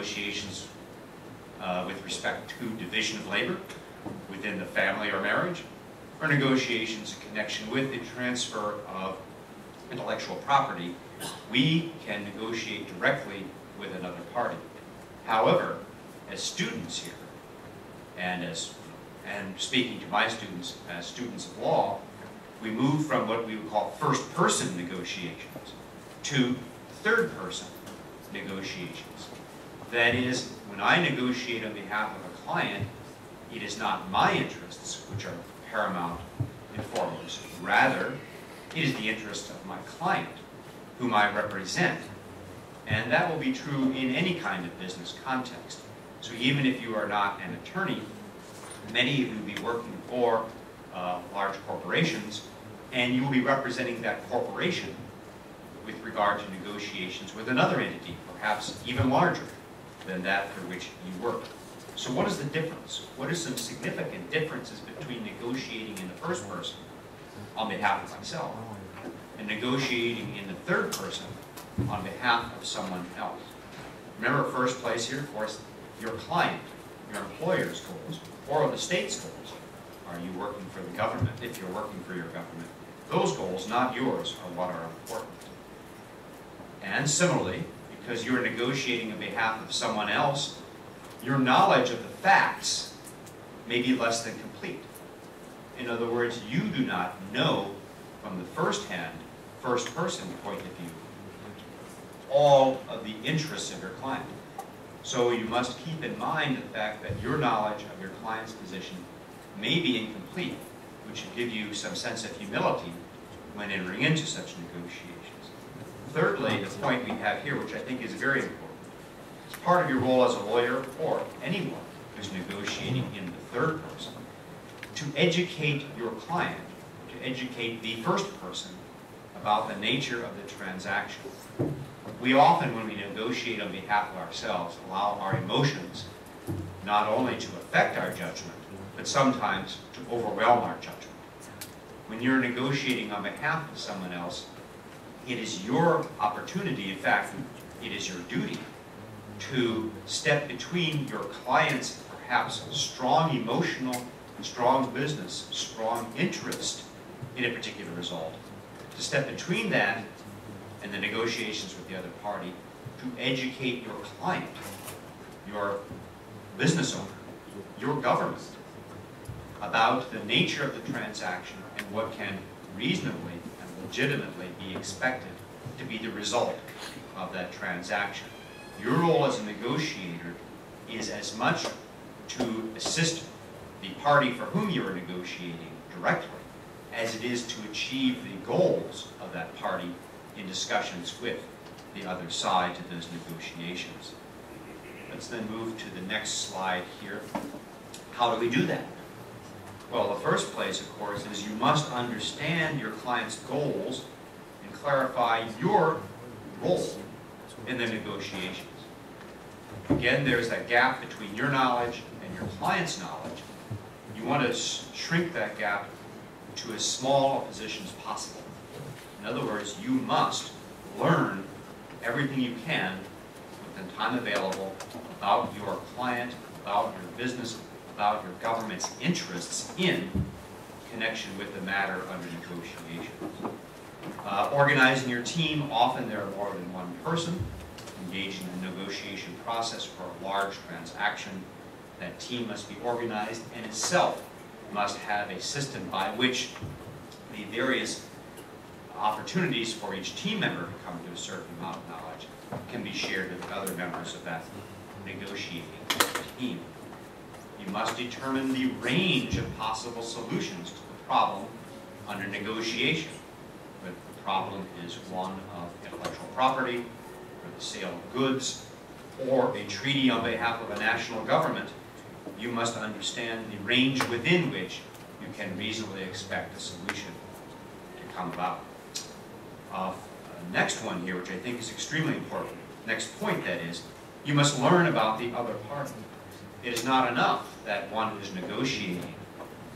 negotiations with respect to division of labor within the family or marriage, or negotiations in connection with the transfer of intellectual property, we can negotiate directly with another party. However, as students here, and speaking to my students as students of law, we move from what we would call first-person negotiations to third-person negotiations. That is, when I negotiate on behalf of a client, it is not my interests which are paramount and foremost. Rather, it is the interest of my client, whom I represent. And that will be true in any kind of business context. So even if you are not an attorney, many of you will be working for large corporations, and you will be representing that corporation with regard to negotiations with another entity, perhaps even larger than that for which you work. So what is the difference? What are some significant differences between negotiating in the first person on behalf of myself and negotiating in the third person on behalf of someone else? Remember, first place here, of course, your client, your employer's goals, or the state's goals. Are you working for the government? If you're working for your government, those goals, not yours, are what are important. And similarly, because you're negotiating on behalf of someone else, your knowledge of the facts may be less than complete. In other words, you do not know from the first-hand, first-person point of view all of the interests of your client. So you must keep in mind the fact that your knowledge of your client's position may be incomplete, which should give you some sense of humility when entering into such negotiations. Thirdly, the point we have here, which I think is very important, as part of your role as a lawyer or anyone who's negotiating in the third person, to educate your client, to educate the first person about the nature of the transaction. We often, when we negotiate on behalf of ourselves, allow our emotions not only to affect our judgment, but sometimes to overwhelm our judgment. When you're negotiating on behalf of someone else, it is your opportunity, in fact, it is your duty to step between your client's perhaps strong emotional, strong business, strong interest in a particular result, to step between that and the negotiations with the other party, to educate your client, your business owner, your government, about the nature of the transaction and what can reasonably and legitimately be expected to be the result of that transaction. Your role as a negotiator is as much to assist the party for whom you are negotiating directly as it is to achieve the goals of that party in discussions with the other side to those negotiations. Let's then move to the next slide here. How do we do that? Well, the first place, of course, is you must understand your client's goals and clarify your role in the negotiations. Again, there's that gap between your knowledge and your client's knowledge. You want to shrink that gap to as small a position as possible. In other words, you must learn everything you can within time available about your client, about your business, about your government's interests in connection with the matter under negotiation. Organizing your team, often there are more than one person engaged in the negotiation process for a large transaction. That team must be organized and itself must have a system by which the various opportunities for each team member to come to a certain amount of knowledge can be shared with other members of that negotiating team. You must determine the range of possible solutions to the problem under negotiation. Whether the problem is one of intellectual property, or the sale of goods, or a treaty on behalf of a national government, you must understand the range within which you can reasonably expect a solution to come about. Next one here, which I think is extremely important, next point that is, you must learn about the other party. It is not enough that one who is negotiating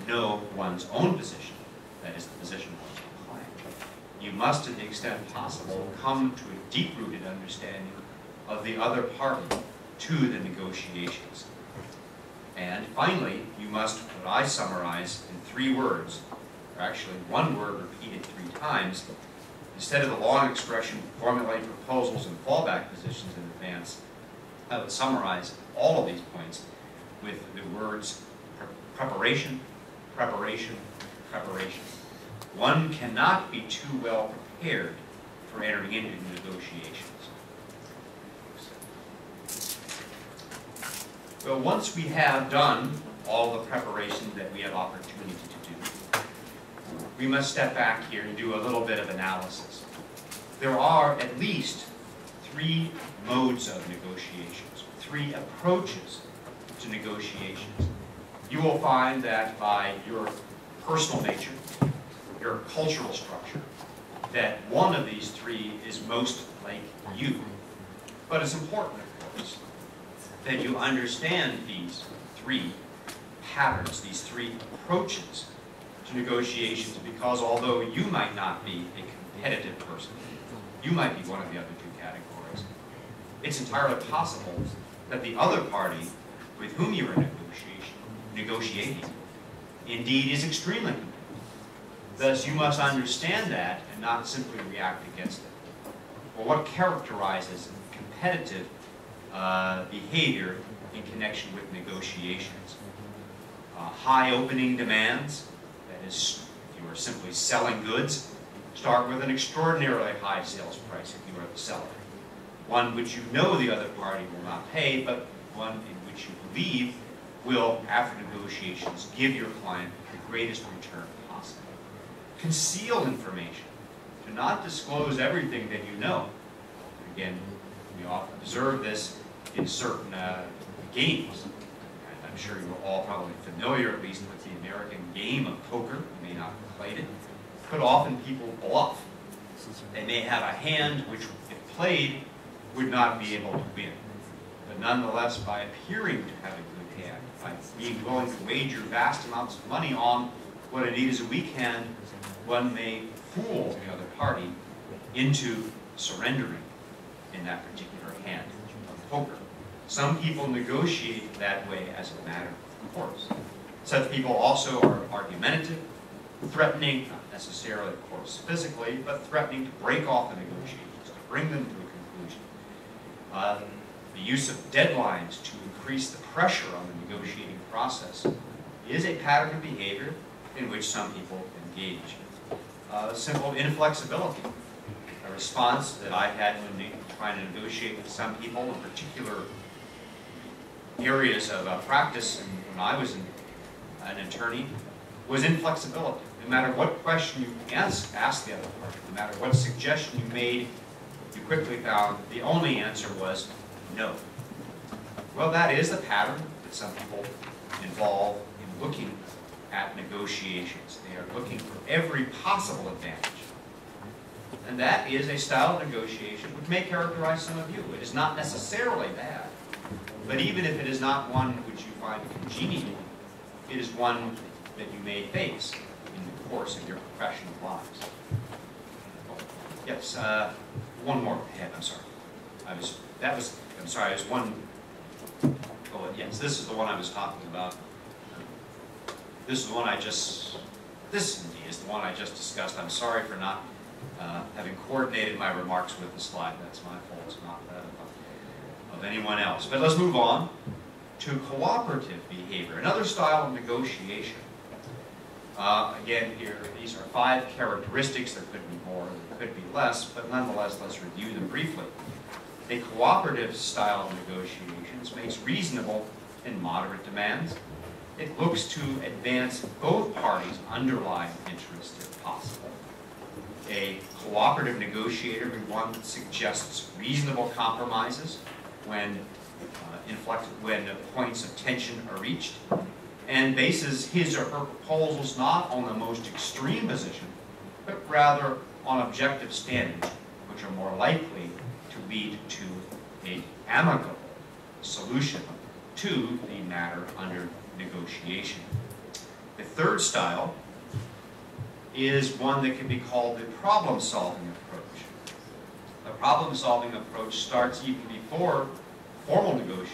know one's own position, that is the position of one's own client. You must, to the extent possible, come to a deep-rooted understanding of the other party to the negotiations. And finally, you must, what I summarize in 3 words, or actually 1 word repeated 3 times, instead of the long expression, formulate proposals and fallback positions in advance, I would summarize all of these points with the words preparation, preparation, preparation. One cannot be too well prepared for entering into negotiations. Well, once we have done all the preparation that we have opportunity to do, we must step back here and do a little bit of analysis. There are at least 3 modes of negotiations, 3 approaches to negotiations. You will find that by your personal nature, your cultural structure, that one of these 3 is most like you. But it's important, of course, that you understand these 3 patterns, these 3 approaches to negotiations, because although you might not be a competitive person, you might be one of the other 2 categories, it's entirely possible that the other party with whom you are negotiating indeed is extremely competitive. Thus, you must understand that and not simply react against it. Well, what characterizes competitive behavior in connection with negotiations? High opening demands, that is, if you are simply selling goods, start with an extraordinarily high sales price if you are the seller. One which you know the other party will not pay, but one in which you believe will, after negotiations, give your client the greatest return possible. Conceal information. Do not disclose everything that you know. Again, we often observe this in certain games. I'm sure you're all probably familiar, at least with the American game of poker. You may not have played it. But often people bluff. They may have a hand which, if played, would not be able to win. But nonetheless, by appearing to have a good hand, by being willing to wager vast amounts of money on what indeed is a weak hand, one may fool the other party into surrendering in that particular hand of poker. Some people negotiate that way as a matter of course. Such people also are argumentative, threatening, not necessarily, of course, physically, but threatening to break off the negotiations, to bring them to a conclusion. The use of deadlines to increase the pressure on the negotiating process is a pattern of behavior in which some people engage. Simple inflexibility, a response that I had when trying to negotiate with some people in particular areas of practice and when I was an attorney, was inflexibility. No matter what question you asked the other party, no matter what suggestion you made, you quickly found the only answer was no. Well, that is the pattern that some people involve in looking at negotiations. They are looking for every possible advantage. And that is a style of negotiation which may characterize some of you. It is not necessarily bad, but even if it is not one which you find congenial, it is one that you may face in the course of your professional lives. Yes, one more ahead, I'm sorry. Yes, this is the one I was talking about. This is the one this indeed is the one I just discussed. I'm sorry for not having coordinated my remarks with the slide. That's my fault, it's not that of anyone else. But let's move on to cooperative behavior, another style of negotiation. Again, here, these are 5 characteristics. There could be more, there could be less, but nonetheless, let's review them briefly. A cooperative style of negotiations makes reasonable and moderate demands. It looks to advance both parties' underlying interests if possible. A cooperative negotiator is one that suggests reasonable compromises when points of tension are reached, and bases his or her proposals not on the most extreme position, but rather on objective standards, which are more likely to lead to an amicable solution to the matter under negotiation. The third style is one that can be called the problem-solving approach. The problem-solving approach starts even before formal negotiations